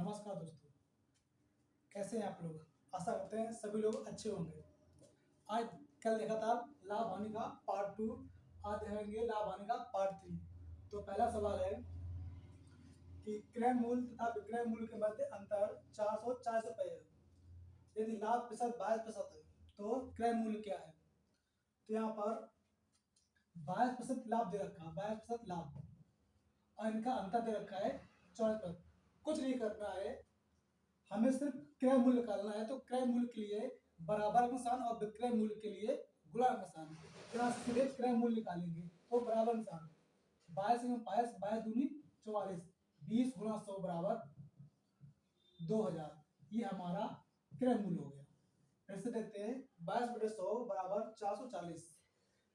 नमस्कार दोस्तों, कैसे हैं आप लोग। आशा करते हैं सभी लोग अच्छे होंगे। आज कल देखा था लाभ हानि का पार्ट 2, आज देखेंगे लाभ हानि का पार्ट 3। तो पहला सवाल है कि क्रय मूल्य तथा विक्रय मूल्य के मध्य अंतर 440 रुपये है। यदि लाभ प्रतिशत 22% है तो क्रय मूल्य क्या है। तो यहाँ पर 22% लाभ दे रखा है, 22% लाभ, और इनका अंतर दे रखा है 40%। कुछ नहीं करना है, हमें सिर्फ क्रय मूल्य निकालना है। तो क्रय मूल्य के लिए बराबर का निशान और विक्रय मूल्य के लिए गुणा का निशान। यहाँ सीधे क्रय मूल्य निकालेंगे तो बराबर निशान 22 में 22, 22 दूनी 44, 20 गुणा 100 बराबर 2000। ये हमारा क्रय मूल्य हो गया। फिर से देखते हैं, 22/100 बराबर 440,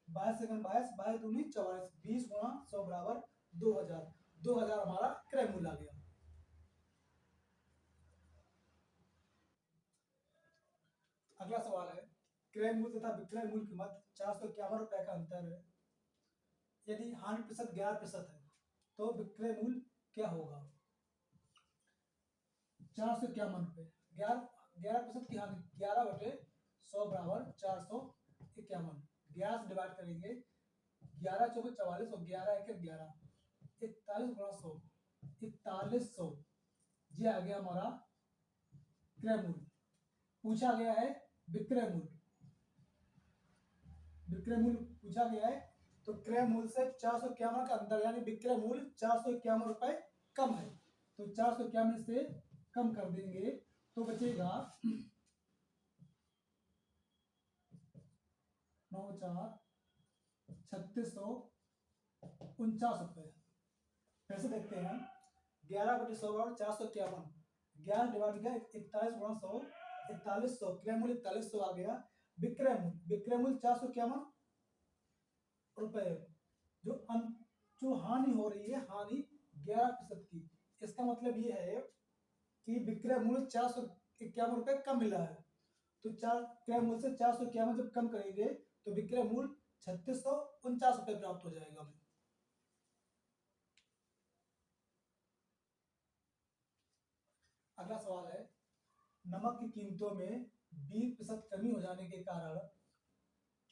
22 सेकंड 22, 22 दूनी 44, 20 गुणा 100 बराबर 2000। 2000 हमारा क्रय मूल्य आ गया। अगला सवाल है, क्रय मूल्य तथा विक्रय मूल्य के मध्य 451 रुपए का अंतर है। यदि हानि प्रतिशत 11% है तो विक्रय मूल्य क्या होगा। 451 रुपए, 11% की हानि, 11/100 बराबर 451। 11 से डिवाइड करेंगे, 11 चौके 44 और 11 1 11, 41 गुणा 100, 4100। ये आ गया हमारा क्रय मूल्य। पूछा गया है विक्रय मूल्य। विक्रय मूल्य पूछा गया है तो क्रय मूल्य से 451 का अंतर यानी विक्रय मूल्य 451 रुपए कम है। तो 451 से कम कर देंगे तो बचेगा 3649 रुपए। फिर से देखते हैं, 11/100 और 451, 11 डिवाइड किया 41 गुणा 100, 4100। क्रय मूल्य 4100 आ गया। विक्रय मूल्य 451 रुपए। जो हानि हो रही है, हानि 11% की। इसका मतलब ये है कि विक्रय मूल्य 451 रुपए कम मिला है। तो क्रय मूल्य से 451 जब कम करेंगे तो विक्रय मूल्य 3649 रुपए प्राप्त हो जाएगा हमें। अगला सवाल है, नमक की कीमतों में 20% कमी हो जाने के कारण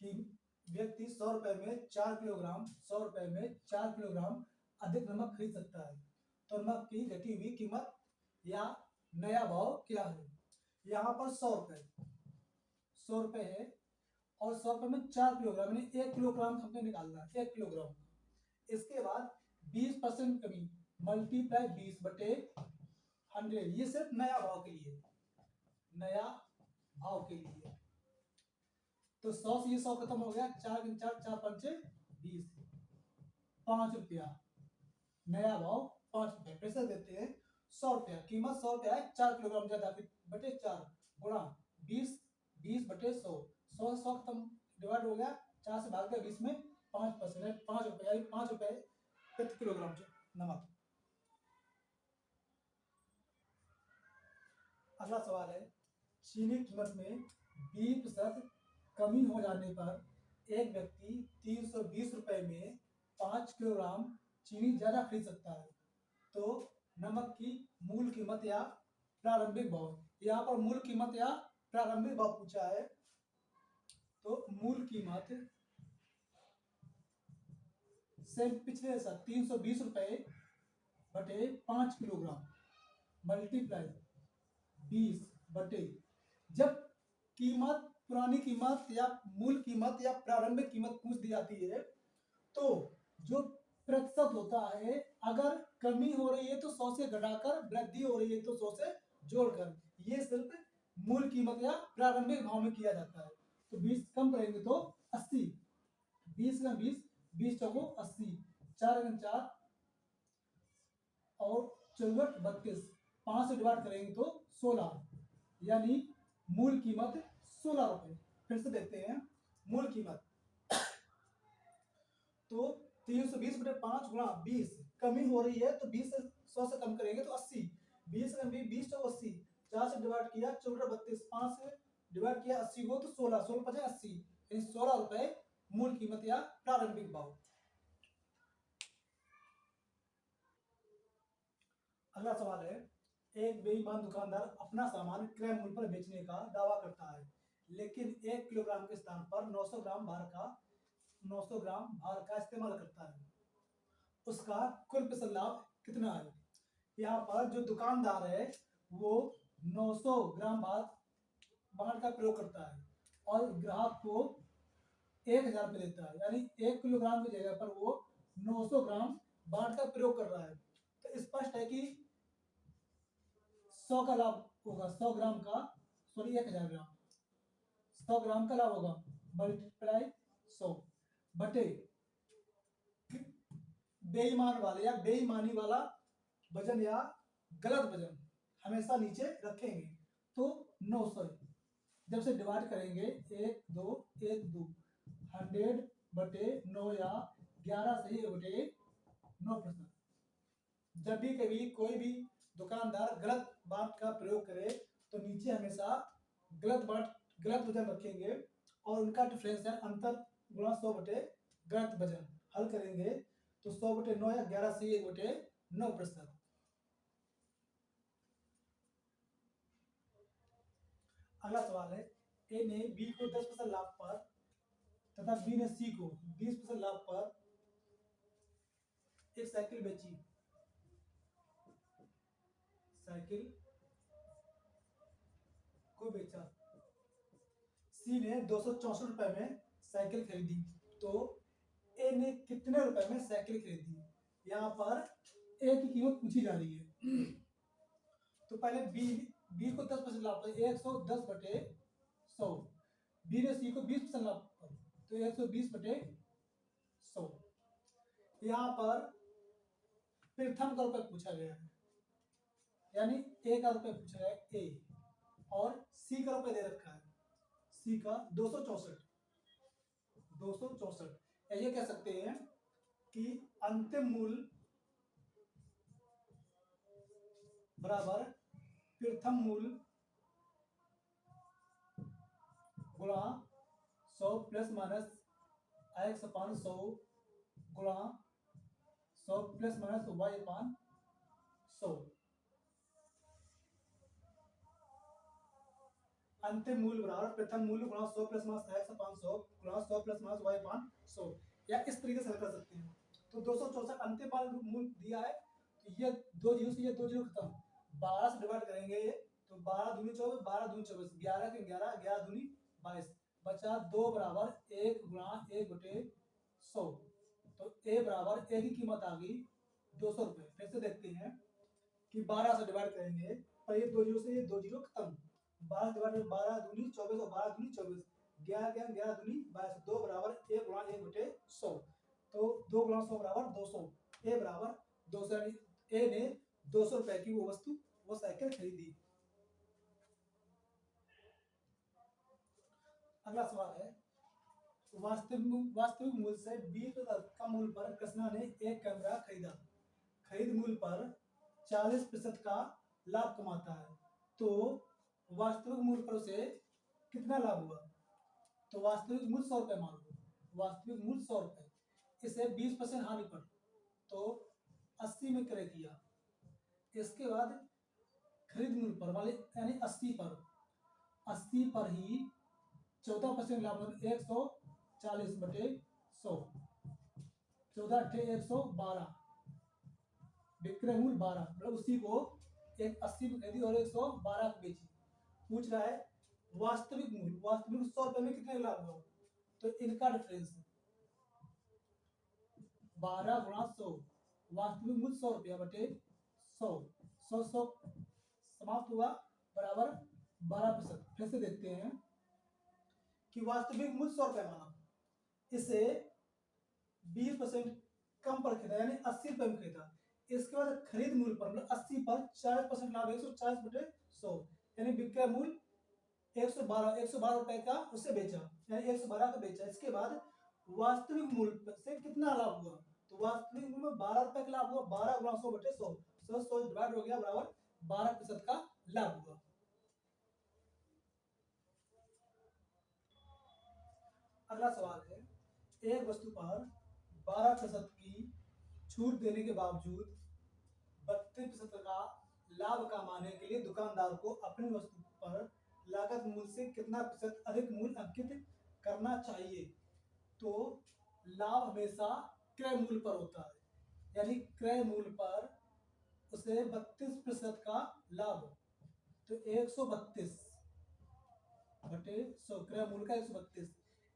कि व्यक्ति 100 रुपए में 4 किलोग्राम, 100 रुपए में 4 किलोग्राम अधिक नमक खरीद सकता है। तो नमक की घटी हुई कीमत या नया भाव क्या है। यहाँ पर 100 रुपए है और 100 रुपए में 4 किलोग्राम यानी 1 किलोग्राम हमने निकालना है, 1 किलोग्राम। इसके बाद 20% कमी मल्टीप्लाई 20/100। ये सिर्फ नया भाव के लिए, नया भाव के लिए। तो 100 से ये 100 खत्म हो गया, 4 × 4 4 5 20, 5 रुपया नया भाव, 5 रुपया। पैसे देते हैं 100 रुपया, कीमत 100 रुपया है, 4 किलोग्राम ज्यादा बटे 4 गुणा 20, 20/100, 100 से 100 खत्म, डिवाइड हो गया, 4 से भाग गया 20 में 5% है, 5 रुपया, 5 रुपए प्रति किलोग्राम नमक। अगला सवाल है, चीनी की कीमत में 20% कमी हो जाने पर एक व्यक्ति 320 रुपए में 5 किलोग्राम चीनी ज्यादा खरीद सकता है। तो नमक की मूल कीमत या प्रारंभिक भाव। यहाँ पर मूल कीमत या प्रारंभिक भाव पूछा है। तो मूल कीमत से पिछले साल 320 रुपए बटे 5 किलोग्राम मल्टीप्लाई 20 बटे, जब कीमत, पुरानी कीमत या मूल कीमत या प्रारंभिक कीमत पूछ दी जाती है तो जो प्रतिशत होता है, अगर कमी हो रही है तो 100 से घटाकर, वृद्धि हो रही है तो 100 से जोड़कर, ये सिर्फ मूल कीमत या प्रारंभिक भाव में किया जाता है। तो 20 कम करेंगे तो 80, 20 का 20, 20 चौको 80, 4 × 4 और 64 32, 5 से डिवाइड करेंगे तो 16, यानी मूल कीमत 16 रुपए। फिर से देखते हैं मूल कीमत। तो 320 बटे 5 गुणा 20, कमी हो रही है तो 20 से 100 से कम करेंगे तो 80, 20 का 20 तो 80, 4 से डिवाइड किया 64 32, 5 से डिवाइड किया 80 को तो 16, 16 5 80, यानी 16 रुपए मूल कीमत या प्रारंभिक भाव। अगला सवाल है, एक बेईमान दुकानदार अपना सामान क्रय मूल्य पर बेचने का दावा करता है, लेकिन 1 किलोग्राम के स्थान पर 900 ग्राम भार का इस्तेमाल करता है। उसका कुल प्रतिशत लाभ कितना है? यहाँ पर जो दुकानदार है वो 900 ग्राम भार का प्रयोग करता है और ग्राहक को 1000 रुपये देता है, यानी 1 किलोग्राम की जगह पर वो 900 ग्राम भार का प्रयोग कर रहा है। तो स्पष्ट है कि 100 का लाभ होगा, 100 ग्राम का, सॉरी 1000 ग्राम, 100 ग्राम का लाभ होगा मल्टीप्लाई 100 बटे बेईमान वाले या बेईमानी वाला वजन या गलत वजन हमेशा नीचे रखेंगे, तो 900 जब से डिवाइड करेंगे 1 2 1 2 100 बटे 9 या 11 सही बटे 9%। जब भी कभी कोई भी दुकानदार गलत बात का प्रयोग करे तो नीचे हमेशा गलत वजन रखेंगे और उनका डिफरेंस है अंतर गुणा 100 बटे गलत वजन। हल करेंगे तो 100 बटे 9 या 11 से 1 बटे 9%। अगला सवाल है, ए ने बी को 10% लाभ पर तथा बी ने सी को 20% लाभ पर एक साइकिल बेची। साइकिल को बेचा। सी ने 264 रुपए में साइकिल खरीदी, तो ए ने कितने रुपए में साइकिल खरीदी? यहाँ पर ए की कीमत पूछी जा रही है। तो पहले बी को 10% लाभ पर 110 बटे 100, बी ने सी को 20% लाभ पर तो 120 बटे 100। यहाँ पर प्रथम का रुपये पूछा गया है, यानी ए का रुपये पूछा गया है ए, और सी का रुपये दे रखा है, सी का 264। ये कह सकते हैं कि अंतिम मूल्य बराबर प्रथम मूल्य गुणा 100 प्लस माइनस x अपान 100 गुणा 100 प्लस माइनस y अपान 100। अंतिम मूल्य बराबर प्रथम मूल्य गुणा 100 प्लस माइनस x अपान 100 गुणा 100 प्लस माइनस y अपान 100, या इस तरीके से हल कर सकते हैं। तो 264 अंतिम मूल्य दिया है, तो ये 2 जीरो से ये 2 जीरो खत्म, 12 से डिवाइड करेंगे तो 12 दूनी 24, 12 दूनी 24, 11 के 11, 11 दूनी 22, बचा 2 बराबर 1 गुणा 1 बटे 100। तो ए बराबर ए की कीमत आ गई 200 रुपये। फिर से देखते हैं कि 12 से डिवाइड करेंगे, पर ये 2 जीरो से ये 2 जीरो खत्म, 12 डिवाइड 12 दूनी 24 और 12 दूनी 24, 11 के 11 दूनी 22, 2 बराबर 1 गुणा 1 बटे 100, तो 2 गुणा 100 बराबर 200। ए बराबर 200, ए ने 200 रुपए की वो वस्तु, वो साइकिल खरीदी। अगला सवाल है, वास्तविक मूल्य से 20% कम मूल्य पर कृष्णा ने एक कैमरा खरीदा। खरीद मूल्य पर 40% का लाभ कमाता है, तो वास्तविक मूल्य पर उसे कितना लाभ हुआ? तो वास्तविक मूल्य 100 रुपये मान लो, वास्तविक मूल्य 100 रुपये, इसे 20% हानि पर तो 80 में क्रय किया। इसके बाद खरीद मूल्य पर वाले यानी 80 पर ही 14% लाभ, 140 बटे 100, 14 अट्ठे 112, विक्रय मूल्य 12, मतलब उसी को 80 में खरीदी और 112 को बेची। पूछ रहा है वास्तविक मूल्य, वास्तविक 100 रुपए में कितने लाभ हुआ? तो इनका डिफरेंस 12 गुणा 100, वास्तविक मूल्य 100 रुपया बटे 100, 100 समाप्त हुआ बराबर 12%। फिर से देखते हैं कि वास्तविक मूल्य 100 रुपया माना, इसे 20% कम पर खरीदा यानी 80 रुपये में खरीदा। इसके बाद खरीद मूल्य पर मतलब 80 पर 40% लाभ, 140 बटे 100, यानी विक्रय मूल्य 112 रुपए का उसे बेचा, यानी 112 का बेचा। इसके बाद वास्तविक मूल्य से कितना लाभ हुआ? तो वास्तविक मूल्य में 12 रुपए का लाभ हुआ, 12 गुणा 100 बटे 100, 100 डिवाइड हो गया बराबर 12% का लाभ हुआ। अगला सवाल है, एक वस्तु पर 12% की छूट देने के बावजूद 32% का लाभ कमाने के लिए दुकानदार को अपनी वस्तु पर लागत मूल्य से कितना प्रतिशत अधिक मूल्य अंकित करना चाहिए। तो लाभ हमेशा क्रय मूल्य पर होता है, यानी क्रय मूल्य पर उसे 32% का लाभ, तो 132 बटे 100, क्रय मूल्य का 132।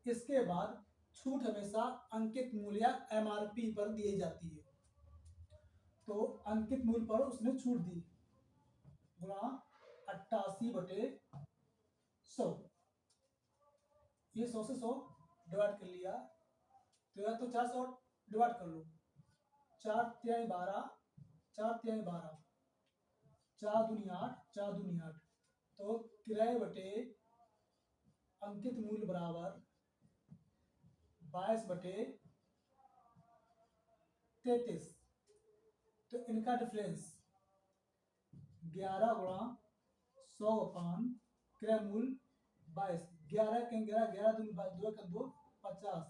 इसके बाद छूट हमेशा अंकित मूल्य या एमआरपी पर दी जाती है। तो अंकित मूल्य पर उसने छूट दी गुणा 88 बटे 100, ये 100 से 100 डिवाइड कर लिया, तो या तो 400 डिवाइड कर लो, 4 तिहाई 12, 4 तिहाई 12, 4 दूनी 8, 4 दूनी 8, तो किराए बटे अंकित मूल्य बराबर 22 बटे 33। तो इनका डिफरेंस 11 गुणा 100 अपान क्रय मूल्य 22, 11 के 11, 11 दूनी 2 का 2, 50,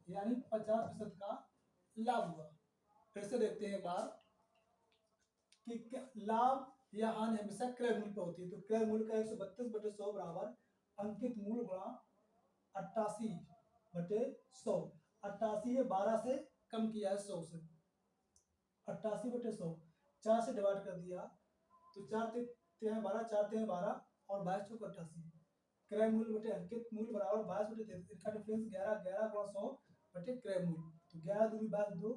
यानी 50% का लाभ हुआ। फिर से देखते हैं एक बार कि लाभ या हानि हमेशा क्रय मूल्य पर होती है। तो क्रय मूल्य का 132 बटे 100 बराबर अंकित मूल्य गुणा 88 बटे 100। 88 ये 12 से कम किया है 100 से, 88 बटे 100, 4 से डिवाइड कर दिया, तो 4 तिहाई 12, 4 तिहाई 12 और 22 चौक 88, क्रय मूल्य बटे अंकित मूल्य बराबर 22 बटे 33। इनका डिफरेंस 11, 11 गुणा 100 बटे क्रय मूल्य, तो 11 दूनी 22, 2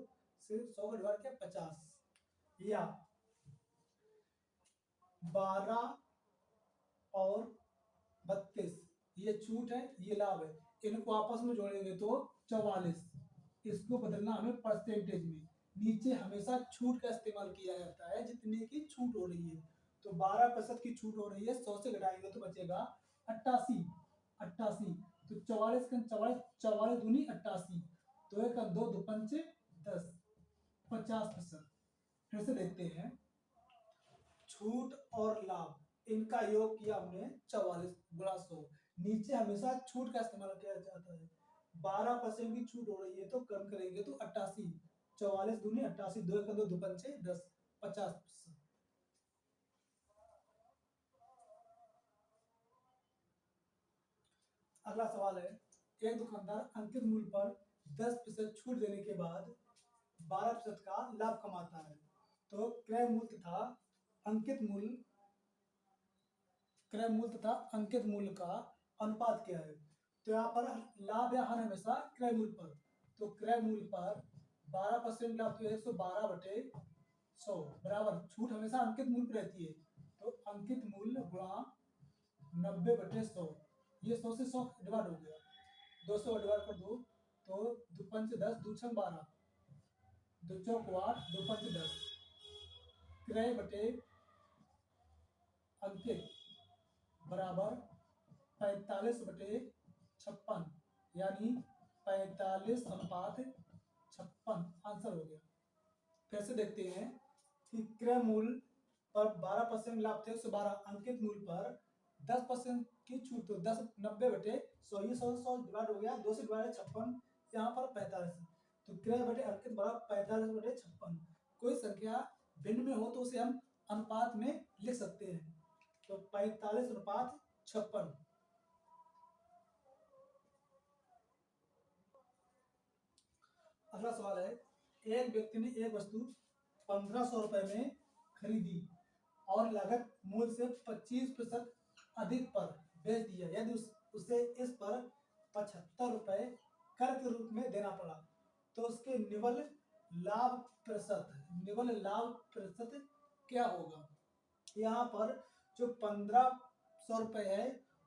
से 100 का डिवाइड किया 50, या 12 और 32 ये छूट है, ये लाभ है, इनको आपस में जोड़ेंगे तो 44। इसको बदलना हमें परसेंटेज में, नीचे हमेशा छूट का इस्तेमाल किया जाता है जितने की छूट हो रही है। तो 12% की छूट हो रही है, 100 से घटाएंगे तो बचेगा 88, 88, तो 44 का 44, 44 दूनी 88, तो 1 का 2, 2 पंचे 10, 50%। फिर से देखते हैं, छूट और लाभ इनका योग किया हमने 44 गुणा 100, नीचे हमेशा छूट का इस्तेमाल किया जाता है। 12% की छूट हो रही है तो कम करेंगे तो 88, 44 दूनी 88, 2 का 2, 2 पंचे 10, 50%। अगला सवाल है, एक दुकानदार अंकित मूल्य पर 10% छूट देने के बाद 12% का लाभ कमाता है। तो क्रय मूल्य तथा अंकित मूल्य, क्रय मूल्य तथा अंकित मूल्य का अनुपात क्या है। तो यहाँ पर लाभ या हानि हमेशा क्रय मूल्य पर, तो क्रय मूल्य पर 12% लाभ, तो 112 बटे 100 बराबर छूट हमेशा अंकित मूल्य पर रहती है, तो अंकित मूल्य गुणा 90 बटे 100, ये 100 से 100 डिवाइड हो गया, 200 डिवाइड कर दो, तो 2 पंच 10, 2 छंग 12, 2 चौक 8, 2 पंच 10, क्रय बटे अंकित बराबर 45 बटे 56, यानी 45 अनुपात 56 आंसर हो गया। फिर से देखते हैं कि क्रय मूल्य पर 12% लाभ थे, 112, अंकित मूल्य पर 10% की छूट, तो 10, 90 बटे 100, ये 100 डिवाइड हो गया, 2 से डिवाइड 56, यहाँ पर 45, तो क्रय बटे अंकित बराबर 45 बटे 56। कोई संख्या भिन्न में हो तो उसे हम अनुपात में लिख सकते हैं, तो 45 अनुपात 56। अगला सवाल है, एक व्यक्ति ने एक वस्तु 1500 रुपए में खरीदी और लागत मूल्य से 25% अधिक पर बेच दिया, यदि उसे इस पर 75 रुपए कर के रूप में देना पड़ा, तो उसके निवल लाभ प्रतिशत क्या होगा। यहाँ पर जो 1500 रुपए है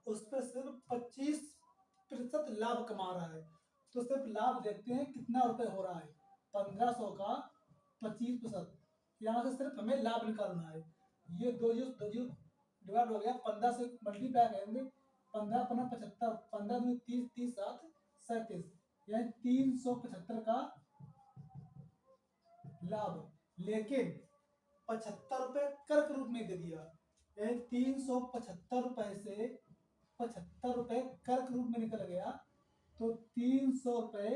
उस पर सिर्फ 25% लाभ कमा रहा है, तो सिर्फ लाभ देखते हैं कितना रुपए हो रहा है, 1500 का 25%, यहाँ से सिर्फ हमें लाभ निकालना है। ये दो जो डिवाइड हो गया, 15 से मल्टीप्लाई करेंगे, 15 15 75, 15 दूनी 30, 30 7 37, यानी 375 का लाभ, लेकिन 75 रुपए कर के रूप में दे दिया, यानी 375 रुपए से 75 रुपए कर के रूप में निकल गया, तो 300 रुपए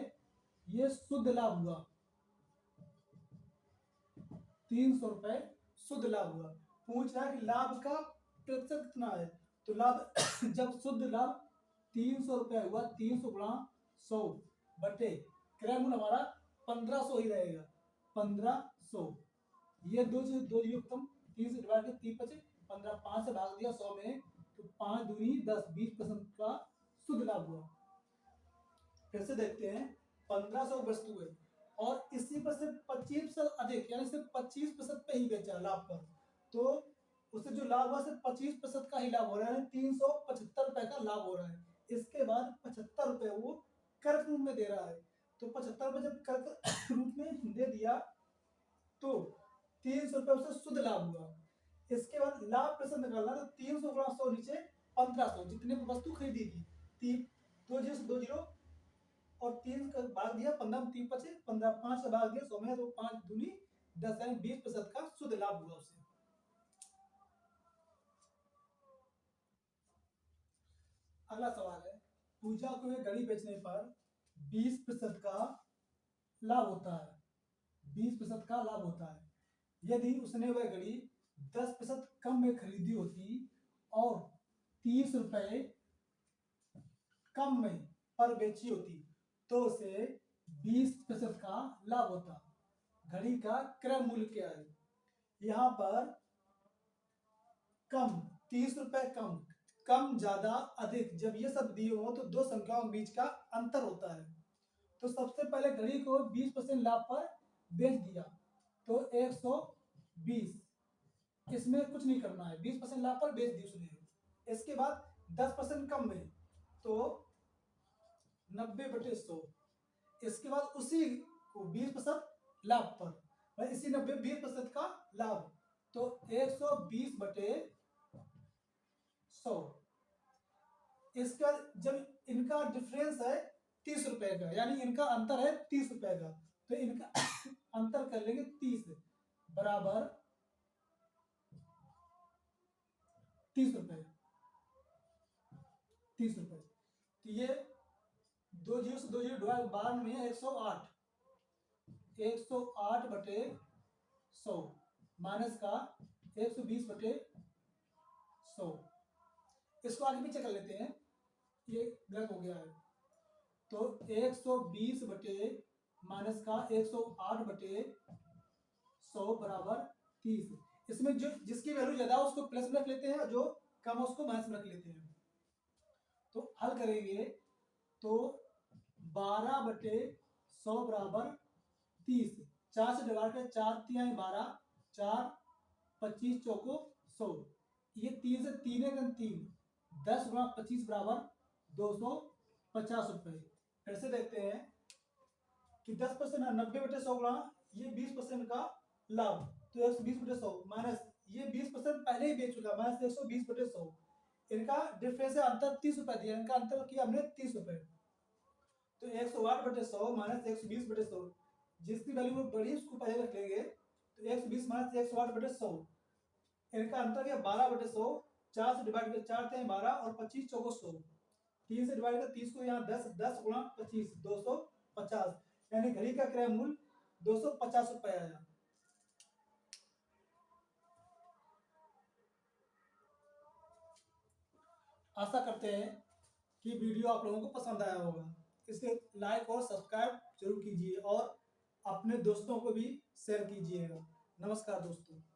ये शुद्ध लाभ हुआ, 300 रुपए शुद्ध लाभ हुआ। पूछ रहा है कि लाभ का प्रतिशत कितना है। तो लाभ जब शुद्ध लाभ 300 रुपया हुआ, 300 गुणा 100 बटे क्रय मूल्य हमारा 1500 ही रहेगा, 1500। ये दो चीज दो खत्म, 3 से डिवाइड कर 3 बचे 15, 5 से भाग दिया 100 में, तो 5 दूनी 10, 20% का शुद्ध लाभ हुआ। फिर से देखते हैं, 1500 वस्तु है और इसी पर से 25% अधिक, यानी सिर्फ 25% पे ही बेचा लाभ पर, तो उससे जो लाभ हुआ सिर्फ 25% का ही लाभ हो रहा है, 375 रुपए का लाभ हो रहा है। इसके बाद 75 रुपए वो कर रूप में दे रहा है। तो 75 रुपए जब कर रूप में दे दिया तो 300 रुपए उससे शुद्ध लाभ हुआ। इसके बाद लाभ प्रतिशत निकालना, तो 300 गुणा 100 नीचे 1500, जितने वस्तु खरीदी थी, 2 जीरो से 2 जीरो और 3 का भाग दिया 15 में 3 बचे 15, 5 का भाग दिया 100 में, तो 5 दूनी 10, यानी 20% का शुद्ध लाभ हुआ उसे। अगला सवाल है, पूजा को एक घड़ी बेचने पर 20% का लाभ होता है, 20% का लाभ होता है। यदि उसने वह घड़ी 10% कम में खरीदी होती और 30 रुपए कम में पर बेची होती, तो उसे 20% का लाभ होता। घड़ी का क्रय मूल्य क्या है? यहाँ पर कम, 30 रुपए कम, कम ज्यादा अधिक, जब ये सब दिए हो तो दो संख्याओं के बीच का अंतर होता है। तो सबसे पहले घड़ी को 20% लाभ पर बेच दिया, तो 120, इसमें कुछ नहीं करना है, 20% लाभ पर बेच दी उसने। इसके बाद 10% कम में, तो 90/100। इसके बाद उसी को 20% लाभ पर, इसी 20% का लाभ, तो 120/100। इसका जब इनका डिफरेंस है 30 रुपए का, यानी इनका अंतर है 30 रुपए का, तो इनका अंतर कर लेंगे 30 बराबर 30 रुपए, 30 रुपए। तो ये 2 जीरो से 2 जीरो डिवाइड 12 में 108, 108/100 माइनस का 120/100। इसको आगे पीछे कर लेते हैं, ये गलत हो गया है। तो 120 बटे माइनस का 108/100 बराबर 30। इसमें जो जिसकी वैल्यू ज्यादा है उसको प्लस में रख लेते हैं, जो कम है उसको माइनस में रख लेते हैं। तो हल करेंगे तो 12/100 बराबर 30, 4 से डिवाइड कर 4 3 12, 4 25 चौको 100, ये 3 से 3 है 3, 10 गुणा 25 बराबर 250 रुपए। फिर से देखते हैं कि 10% 90/100 गुणा ये 20% का लाभ, तो 120/100 माइनस ये 20% पहले ही बेच चुका, माइनस 120/100। इनका डिफरेंस है अंतर 30 रुपए दिया, इनका अंतर किया हमने 30 रुपए, तो 108/100 माइनस 120/100, जिसकी वैल्यू बड़ी उसको पहले रख लेंगे, तो 120 माइनस 108/100, इनका अंतर क्या 12/100, 4 से डिवाइड कर 4 3 12 और 25 चौको 100, 3 से डिवाइड कर 30 को यहाँ 10, 10 गुणा 25 250, यानी घड़ी का क्रय मूल्य 250 रुपए आया। आशा करते हैं कि वीडियो आप लोगों को पसंद आया होगा, इसे लाइक और सब्सक्राइब जरूर कीजिए और अपने दोस्तों को भी शेयर कीजिएगा। नमस्कार दोस्तों।